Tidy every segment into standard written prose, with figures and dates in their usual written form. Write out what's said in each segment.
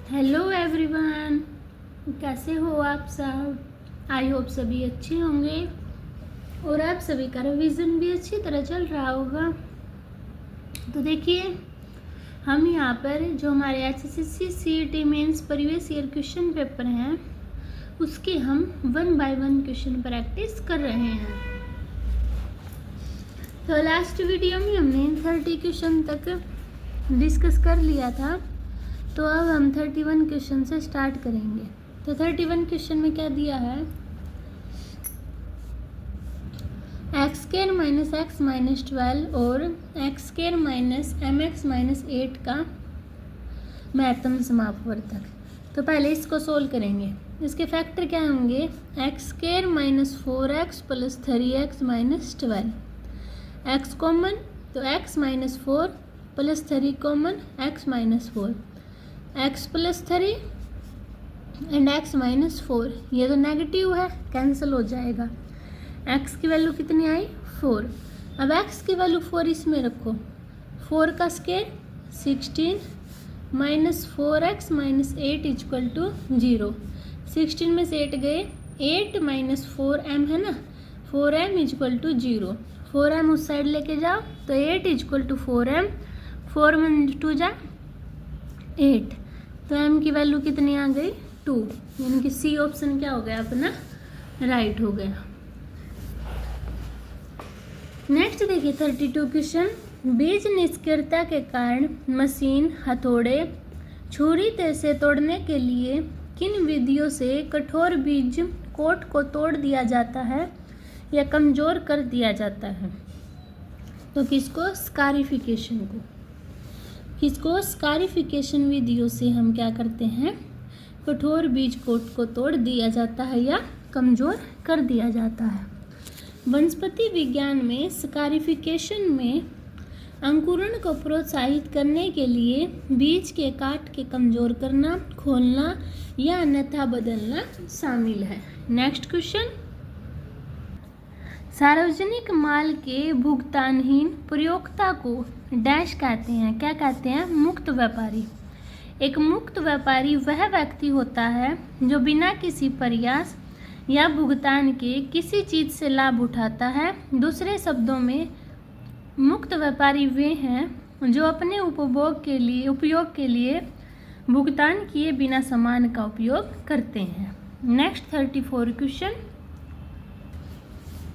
Hello everyone, कैसे हो आप सब। आई होप सभी अच्छे होंगे और आप सभी का रिवीजन भी अच्छी तरह चल रहा होगा। तो देखिए, हम यहाँ पर जो हमारे HSSC CET mains previous year question paper हैं उसके हम 1 बाय 1 क्वेश्चन प्रैक्टिस कर रहे हैं। तो लास्ट वीडियो में हमने 30 क्वेश्चन तक डिस्कस कर लिया था, तो अब हम 31 क्वेश्चन से स्टार्ट करेंगे। तो 31 क्वेश्चन में क्या दिया है, x square minus x minus 12 और x square minus m x minus 8 का महत्तम समापवर्तक। तो पहले इसको सोल्व करेंगे। इसके फैक्टर क्या होंगे, x square minus 4x plus 3x minus 12। X common तो x minus 4 plus 3 common x minus 4, x plus 3 and x minus 4, ये तो नेगेटिव है, कैंसिल हो जाएगा। x की वैल्यू कितनी आई 4। अब x की वैल्यू 4 इसमें रखो, 4 का square 16 minus 4x minus 8 equal to 0। 16 में से 8 गए, 8 माइनस 4m है ना, 4m इक्वल टू 0। 4m उस साइड लेके जाओ तो 8 इक्वल टू 4m, 4 में 2 जा 8, तो m की वैल्यू कितनी आ गई 2, यानी कि सी ऑप्शन क्या हो गया अपना राइट हो गया। नेक्स्ट देखिए 32 क्वेश्चन, बीज निष्क्रियता के कारण मशीन, हथौड़े, छुरी से तोड़ने के लिए किन विधियों से कठोर बीज कोट को तोड़ दिया जाता है या कमजोर कर दिया जाता है। तो किसको, स्कारिफिकेशन को, किसको स्कारिफिकेशन विधियों से हम क्या करते हैं, कठोर बीज कोट को तोड़ दिया जाता है या कमजोर कर दिया जाता है। वनस्पति विज्ञान में स्कारिफिकेशन में अंकुरण को प्रोत्साहित करने के लिए बीज के काट के कमजोर करना, खोलना या अन्यथा बदलना शामिल है। नेक्स्ट क्वेश्चन, सार्वजनिक माल के भुगतानहीन प्रयोक्ता को डैश कहते हैं, क्या कहते हैं, मुक्त व्यापारी। एक मुक्त व्यापारी वह व्यक्ति होता है जो बिना किसी प्रयास या भुगतान के किसी चीज़ से लाभ उठाता है। दूसरे शब्दों में मुक्त व्यापारी वे हैं जो अपने उपयोग के लिए भुगतान किए बिना सामान का उपयोग करते हैं। नेक्स्ट 34 क्वेश्चन,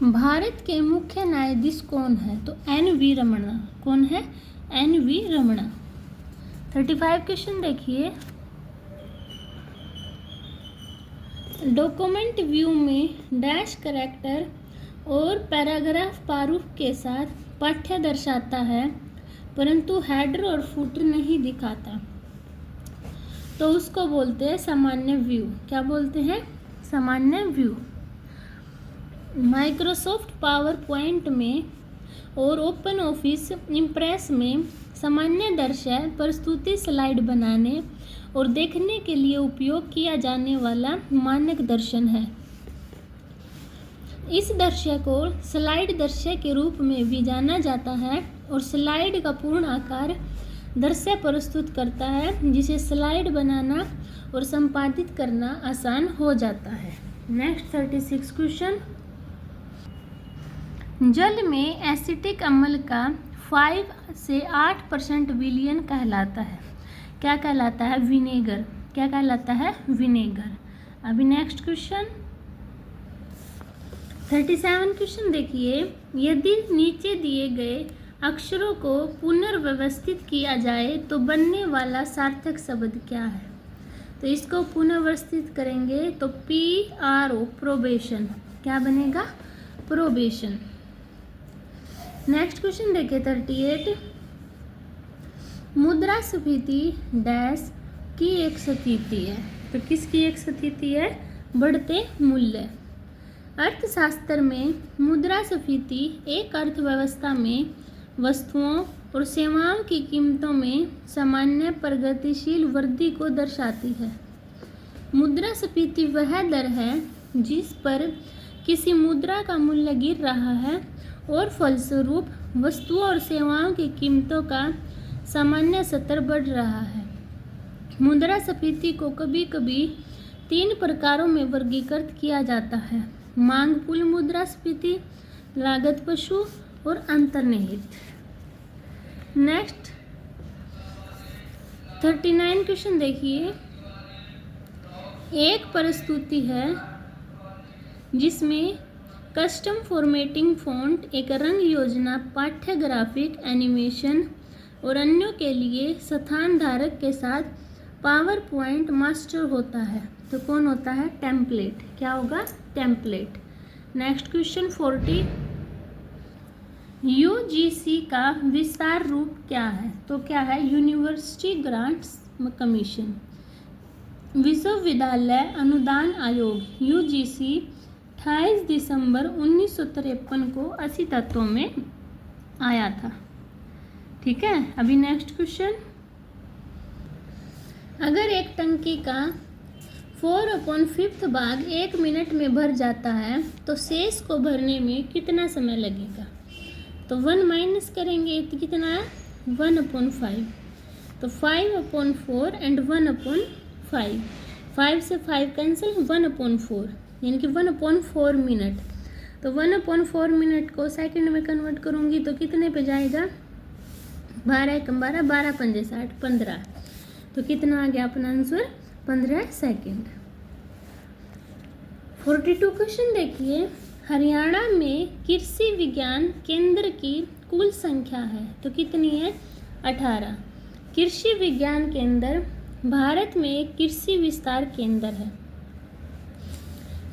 भारत के मुख्य न्यायाधीश कौन है। तो एन.वी. रमणा। कौन है, एन.वी. रमणा। 35 क्वेश्चन देखिए, डॉक्यूमेंट व्यू में डैश कैरेक्टर और पैराग्राफ प्रारूप के साथ पाठ्य दर्शाता है परंतु हेडर और फुटर नहीं दिखाता, तो उसको बोलते हैं सामान्य व्यू। क्या बोलते हैं, सामान्य व्यू। माइक्रोसॉफ्ट पावर पॉइंट में और ओपन ऑफिस इम्प्रेस में सामान्य दर्शय प्रस्तुति स्लाइड बनाने और देखने के लिए उपयोग किया जाने वाला मानक दर्शन है। इस दृश्य को स्लाइड दृश्य के रूप में भी जाना जाता है और स्लाइड का पूर्ण आकार दृश्य प्रस्तुत करता है जिसे स्लाइड बनाना और संपादित करना आसान हो जाता है। नेक्स्ट 36 क्वेश्चन, जल में एसिटिक अम्ल का 5 से 8% विलयन कहलाता है। क्या कहलाता है, विनेगर। क्या कहलाता है, विनेगर। अभी नेक्स्ट क्वेश्चन 37 क्वेश्चन देखिए, यदि नीचे दिए गए अक्षरों को पुनर्व्यवस्थित किया जाए तो बनने वाला सार्थक शब्द क्या है। तो इसको पुनर्व्यवस्थित करेंगे तो PRO, प्रोबेशन। क्या बनेगा, प्रोबेशन। नेक्स्ट क्वेश्चन देखिए 38, मुद्रास्फीति डैश की एक स्थिति है। तो किसकी एक स्थिति है, बढ़ते मूल्य। अर्थशास्त्र में मुद्रास्फीति एक अर्थव्यवस्था में वस्तुओं और सेवाओं की कीमतों में सामान्य प्रगतिशील वृद्धि को दर्शाती है। मुद्रास्फीति वह दर है जिस पर किसी मुद्रा का मूल्य गिर रहा है और फलस्वरूप वस्तुओं और सेवाओं की कीमतों का सामान्य स्तर बढ़ रहा है। मुद्रास्फीति को कभी कभी 3 प्रकारों में वर्गीकृत किया जाता है: मांग पुल मुद्रास्फीति, लागत पशु और अंतर्निहित। नेक्स्ट 39 क्वेश्चन देखिए। एक प्रस्तुति है जिसमें कस्टम फॉर्मेटिंग फ़ॉन्ट, एक रंग योजना, पाठ्य ग्राफिक, एनिमेशन और अन्यों के लिए स्थान धारक के साथ पावर पॉइंट मास्टर होता है। तो कौन होता है? टेम्पलेट। क्या होगा? टेम्पलेट। Next question 40। यूजीसी का विस्तार रूप क्या है? तो क्या है? University grants commission. विश्वविद्यालय अनुदान आयोग यूजीसी 28 दिसंबर 1953 को 80 तत्वों में आया था। ठीक है। अभी नेक्स्ट क्वेश्चन। अगर एक टंकी का 4/5 भाग 1 मिनट में भर जाता है तो शेष को भरने में कितना समय लगेगा? तो 1 माइनस करेंगे तो कितना है? 1/5। तो 5/4 एंड 1/5। 5 से 5 कैंसिल, 1/4 यानी कि 1/4 मिनट। तो 1/4 मिनट को सेकंड में कन्वर्ट करूँगी तो कितने पे जाएगा? 12 × 12, 12 × 5 = 60, 15। तो कितना आ गया अपना आंसर? 15 सेकंड। 42 क्वेश्चन देखिए। हरियाणा में कृषि विज्ञान केंद्र की कुल संख्या है तो कितनी है? 18। कृषि विज्ञान केंद्र भारत में एक कृषि विस्तार केंद्र है।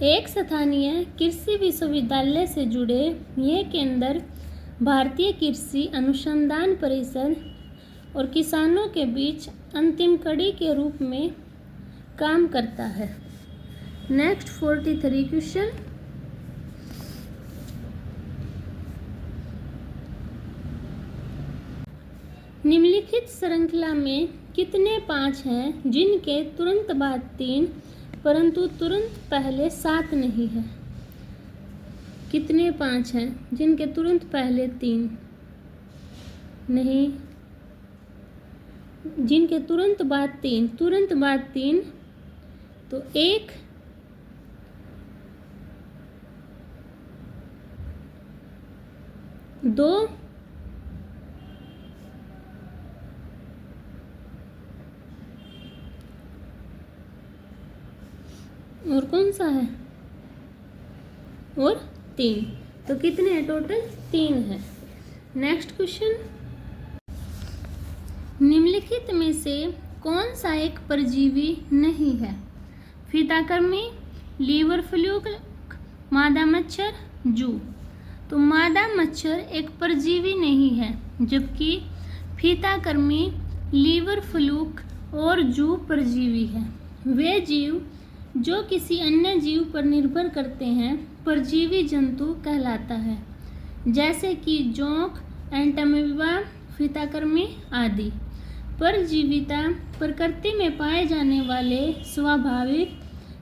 एक स्थानीय कृषि विश्वविद्यालय से जुड़े ये केंद्र भारतीय कृषि अनुसंधान परिषद और किसानों के बीच अंतिम कड़ी के रूप में काम करता है। Next 43 question. निम्नलिखित श्रृंखला में कितने 5 हैं जिनके तुरंत बाद 3 परंतु तुरंत पहले 7 नहीं है? कितने 5 हैं जिनके तुरंत पहले 3 नहीं, जिनके तुरंत बाद 3, तुरंत बाद 3 तो 1, 2 और कौन सा है? और 3। तो कितने हैं टोटल? 3 है। Next question. निम्नलिखित में से कौन सा एक परजीवी नहीं है? फीताकृमि, लीवर फ्लूक, मादा मच्छर, जू। तो मादा मच्छर एक परजीवी नहीं है, जबकि फीताकृमि, लीवर फ्लूक और जू परजीवी है। वे जीव जो किसी अन्य जीव पर निर्भर करते हैं परजीवी जंतु कहलाता है, जैसे कि जोंक, एंटामीबा, फीताकृमि आदि। परजीविता प्रकृति में पाए जाने वाले स्वाभाविक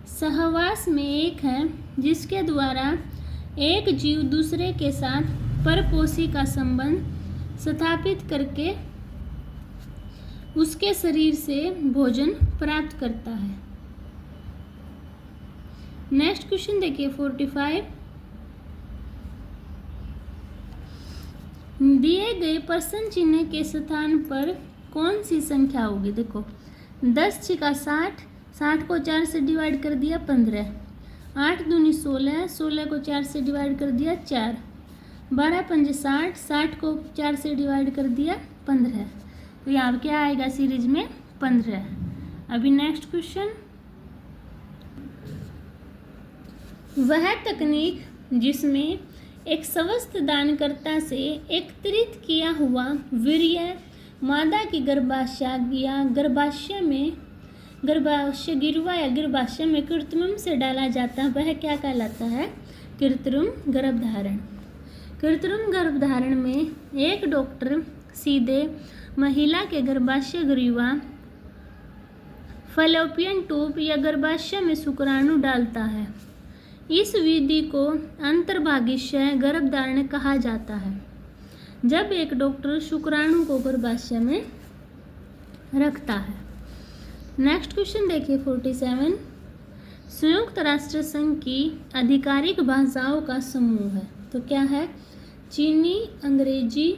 सहवास में एक है जिसके द्वारा एक जीव दूसरे के साथ परपोषी का संबंध स्थापित करके उसके शरीर से भोजन प्राप्त करता है। नेक्स्ट क्वेश्चन देखिए 45। दिए गए प्रश्न चिन्ह के स्थान पर कौन सी संख्या होगी? देखो 10 × 60, 60 को 4 से डिवाइड कर दिया 15, 8 दूनी 16, 16 को 4 से डिवाइड कर दिया 4, 12 × 5 = 60, 60 को 4 से डिवाइड कर दिया 15। तो यहाँ क्या आएगा सीरीज में? 15। अभी नेक्स्ट क्वेश्चन। वह तकनीक जिसमें एक स्वस्थ दानकर्ता से एकत्रित किया हुआ वीर्य मादा की गर्भाशय या गर्भाशय गिरवा या गर्भाशय में कृत्रिम से डाला जाता है वह क्या कहलाता है? कृत्रिम गर्भधारण। कृत्रिम गर्भधारण में एक डॉक्टर सीधे महिला के गर्भाशय ग्रीवा, फैलोपियन ट्यूब या गर्भाशय में शुक्राणु डालता है। इस विधि को अंतर्भागीय गर्भधारण कहा जाता है, जब एक डॉक्टर शुक्राणु को गर्भाशय में रखता है। नेक्स्ट क्वेश्चन देखिए 47। संयुक्त राष्ट्र संघ की आधिकारिक भाषाओं का समूह है, तो क्या है? चीनी, अंग्रेजी,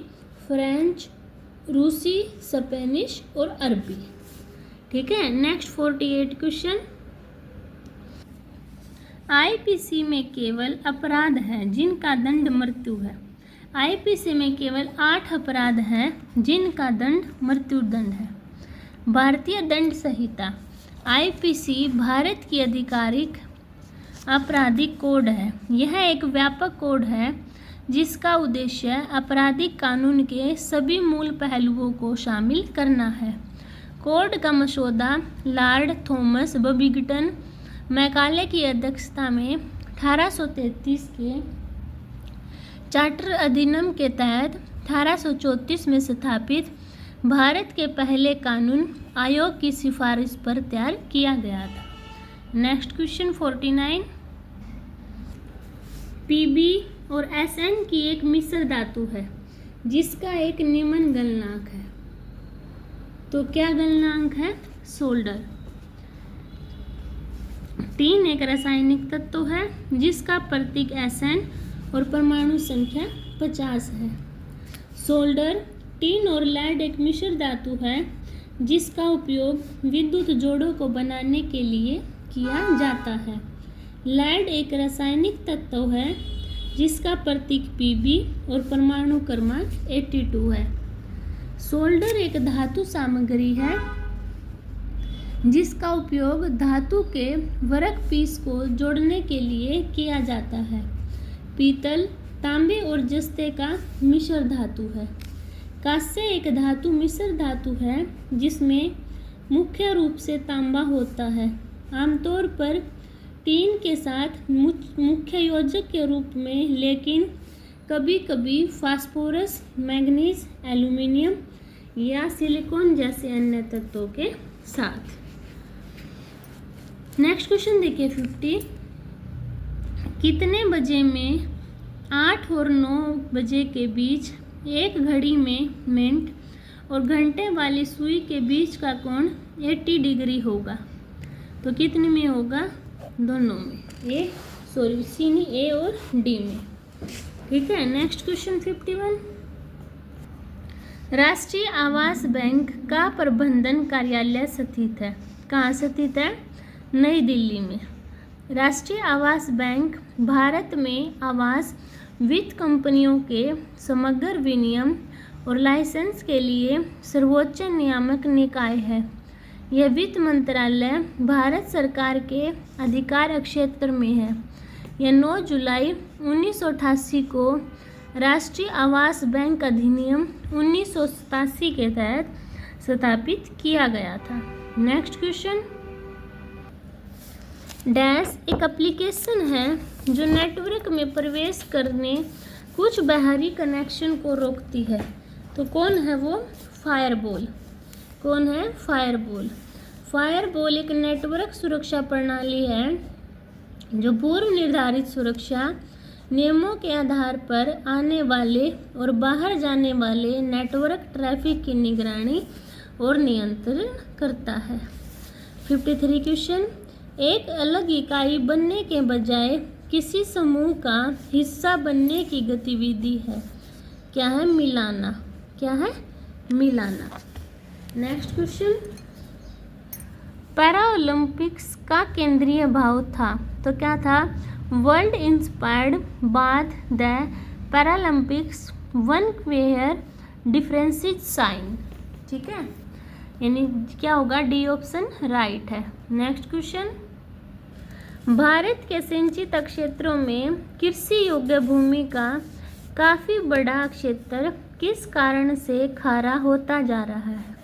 फ्रेंच, रूसी, स्पेनिश और अरबी। ठीक है। Next 48 question. आईपीसी में केवल अपराध हैं जिनका दंड मृत्यु है। आईपीसी में केवल 8 अपराध हैं जिनका दंड मृत्युदंड है। भारतीय दंड संहिता आईपीसी भारत की आधिकारिक आपराधिक कोड है। यह एक व्यापक कोड है जिसका उद्देश्य आपराधिक कानून के सभी मूल पहलुओं को शामिल करना है। कोड का मसौदा लॉर्ड थॉमस बबिंगटन मैकाले की अध्यक्षता में 1833 के चार्टर अधिनियम के तहत 1834 में स्थापित भारत के पहले कानून आयोग की सिफारिश पर तैयार किया गया था। Next question 49। पीबी और एसएन की एक मिश्र धातु है जिसका एक निम्न गलनांक है, तो क्या गलनांक है? सोल्डर। टीन एक रासायनिक तत्व है जिसका प्रतीक एसएन और परमाणु संख्या 50 है। सोल्डर, टीन और लेड एक मिश्र धातु है जिसका उपयोग विद्युत जोड़ों को बनाने के लिए किया जाता है। लेड एक रासायनिक तत्व है जिसका प्रतीक Pb और परमाणु क्रमांक 82 है। सोल्डर एक धातु सामग्री है जिसका उपयोग धातु के वर्कपीस को जोड़ने के लिए किया जाता है। पीतल, तांबे और जस्ते का मिश्र धातु है। कांस्य एक धातु मिश्र धातु है जिसमें मुख्य रूप से तांबा होता है, आमतौर पर टीन के साथ मुख्य योजक के रूप में, लेकिन कभी कभी फास्फोरस, मैग्नीज, एल्यूमीनियम या सिलिकॉन जैसे अन्य तत्वों के साथ। नेक्स्ट क्वेश्चन देखिए 50। कितने बजे में 8 और 9 बजे के बीच एक घड़ी में मिनट और घंटे वाली सुई के बीच का कोण 80 डिग्री होगा? तो कितने में होगा? दोनों में, ए और डी में। ठीक है। Next question 51। राष्ट्रीय आवास बैंक का प्रबंधन कार्यालय स्थित है, कहाँ स्थित है? नई दिल्ली में। राष्ट्रीय आवास बैंक भारत में आवास वित्त कंपनियों के समग्र विनियमन और लाइसेंस के लिए सर्वोच्च नियामक निकाय है। यह वित्त मंत्रालय भारत सरकार के अधिकार क्षेत्र में है। यह 9 जुलाई 1988 को राष्ट्रीय आवास बैंक अधिनियम 1987 के तहत स्थापित किया गया था। Next question. डैश एक एप्लीकेशन है जो नेटवर्क में प्रवेश करने कुछ बाहरी कनेक्शन को रोकती है, तो कौन है वो? फायरवॉल। कौन है? फायरवॉल। फायरवॉल एक नेटवर्क सुरक्षा प्रणाली है जो पूर्व निर्धारित सुरक्षा नियमों के आधार पर आने वाले और बाहर जाने वाले नेटवर्क ट्रैफिक की निगरानी और नियंत्रण करता है। 53 क्वेश्चन। एक अलग इकाई बनने के बजाय किसी समूह का हिस्सा बनने की गतिविधि है, क्या है? मिलाना। क्या है? मिलाना। Next question. पैरा ओलंपिक्स का केंद्रीय भाव था, तो क्या था? World inspired by the Paralympics one where differences shine. ठीक है, यानी क्या होगा? डी ऑप्शन राइट है। Next question. भारत के सिंचित क्षेत्रों में कृषि योग्य भूमि का काफ़ी बड़ा क्षेत्र किस कारण से खारा होता जा रहा है?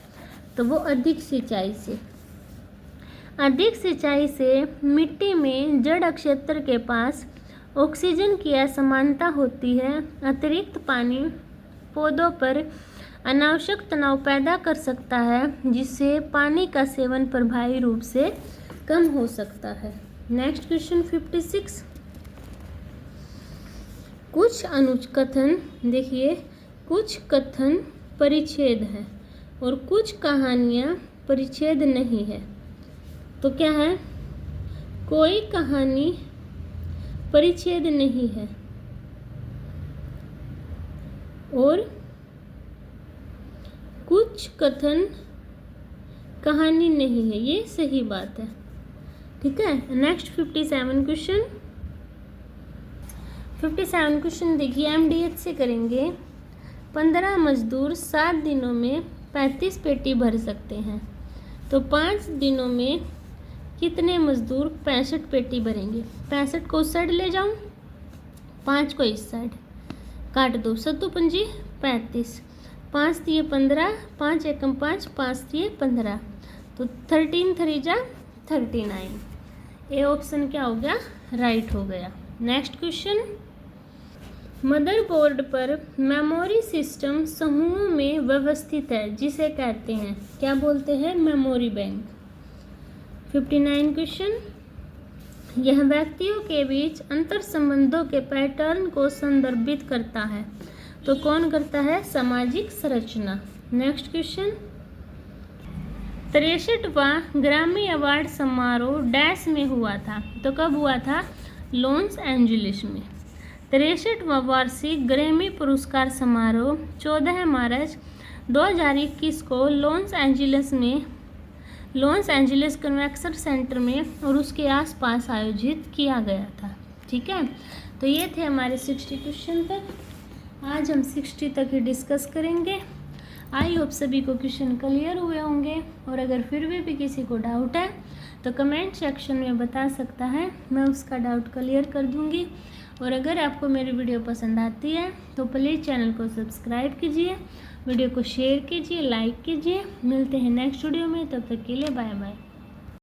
तो वो अधिक सिंचाई से। अधिक सिंचाई से मिट्टी में जड़ क्षेत्र के पास ऑक्सीजन की असमानता होती है। अतिरिक्त पानी पौधों पर अनावश्यक तनाव पैदा कर सकता है, जिससे पानी का सेवन प्रभावी रूप से कम हो सकता है। Next question 56। कुछ अनुकथन देखिए, कुछ कथन परिच्छेद है और कुछ कहानियाँ परिच्छेद नहीं है। तो क्या है, कोई कहानी परिच्छेद नहीं है और कुछ कथन कहानी नहीं है, ये सही बात है। ठीक है, नेक्स्ट 57 क्वेश्चन। 57 क्वेश्चन देखिए, MDH से करेंगे। 15 मजदूर 7 दिनों में 35 पेटी भर सकते हैं, तो 5 दिनों में कितने मजदूर 65 पेटी भरेंगे। 65 को उस साइड ले जाऊं, 5 को इस साइड काट दो, 7 पंजी 35, 5 दिए 15, 5 एकम 5, 5 दिए 15, तो 13 3 जा 39। ए ऑप्शन क्या हो गया, राइट हो गया। नेक्स्ट क्वेश्चन, मदरबोर्ड पर मेमोरी सिस्टम समूहों में व्यवस्थित है, जिसे कहते हैं, क्या बोलते हैं, मेमोरी बैंक। 59 क्वेश्चन, यह व्यक्तियों के बीच अंतर संबंधों के पैटर्न को संदर्भित करता है, तो कौन करता है, सामाजिक संरचना। नेक्स्ट क्वेश्चन, 63वां ग्रामी अवार्ड समारोह डैश में हुआ था, तो कब हुआ था, लॉस एंजलिस में। 63वां वार्षिक ग्रैमी पुरस्कार समारोह 14 मार्च 2021 को लॉस एंजलिस कन्वेंशन सेंटर में और उसके आसपास आयोजित किया गया था। ठीक है, तो ये थे हमारे 60 क्वेश्चन तक। आज हम 60 तक ही डिस्कस करेंगे। आई होप सभी को क्वेश्चन क्लियर हुए होंगे, और अगर फिर भी किसी को डाउट है तो कमेंट सेक्शन में बता सकता है, मैं उसका डाउट क्लियर कर दूंगी। और अगर आपको मेरी वीडियो पसंद आती है तो प्लीज़ चैनल को सब्सक्राइब कीजिए, वीडियो को शेयर कीजिए, लाइक कीजिए। मिलते हैं नेक्स्ट वीडियो में, तब तक के लिए बाय बाय।